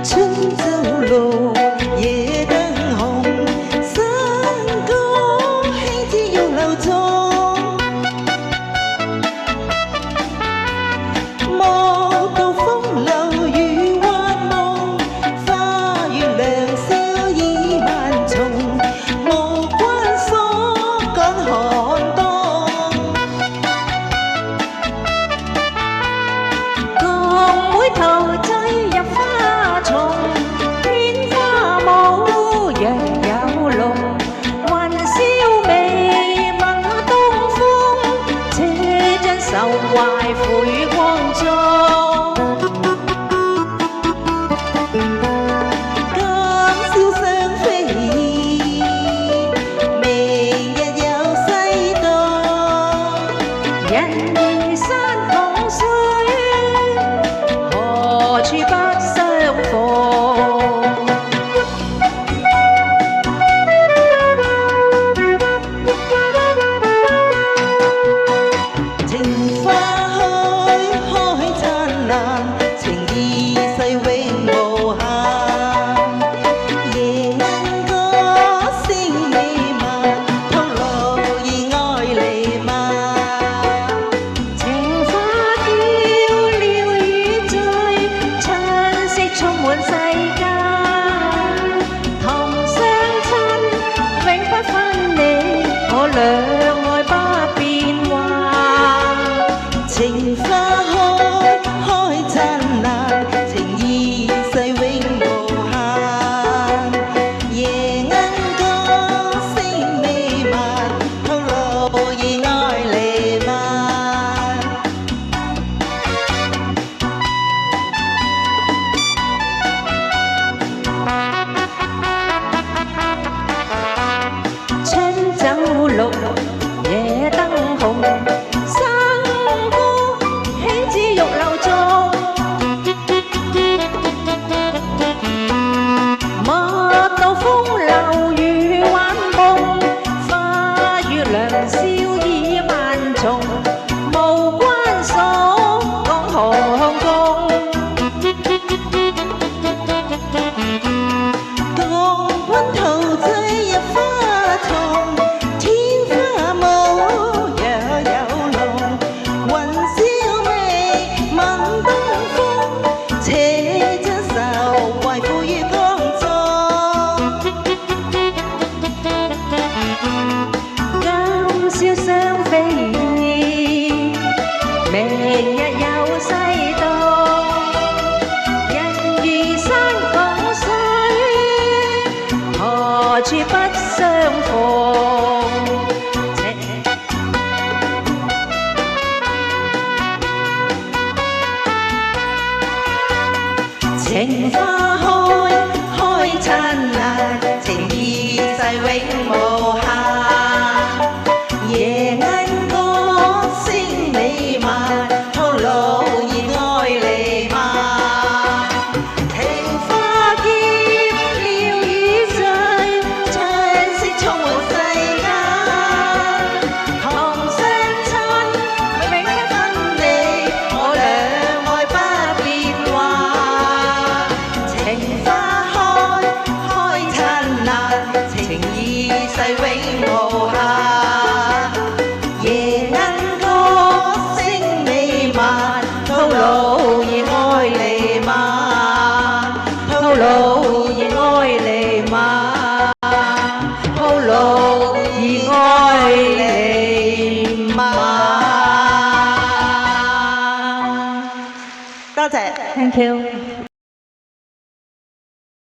春走路，夜燈紅，山歌輕似玉樓中，莫道風流如幻夢，花月良宵已萬重，無關鎖趕寒冬，共妹頭擠入花叢，戀花舞若有龍，雲霄微聞東風，這張愁懷悔光中。今宵雙飛，明日有西東，人如山共水，何處不相逢？情花開，開燦爛，情意世永無限。夜鶯歌聲美漫，透露意愛彌漫。情花嬌了與醉，春色充滿世間。同相親，永不分離，我倆愛不變幻。情花開，開燦爛，情意世永無限。夜鶯歌聲美漫，透露意愛彌漫。春走綠，夜燈紅，山歌輕似玉樓中，莫道風流如幻夢，花月良宵已萬重，無關鎖趕寒冬，共君陶醉入花叢，天花舞若有龍，雲霄微聞東風，這張愁懷付於江中。今宵雙飛，明日有西東，人如山共水，何處不相逢？情花開，開燦爛，情意世永無限。夜鶯歌聲美漫，透露意愛彌漫。情花嬌了與醉，春色充滿世間。同相親，永不分離，我倆愛不變幻。情花開，開燦爛，情意世永無限。夜鶯歌聲美漫，透露意愛彌漫，透露意愛彌漫，透露意愛彌漫。多謝 ，thank you。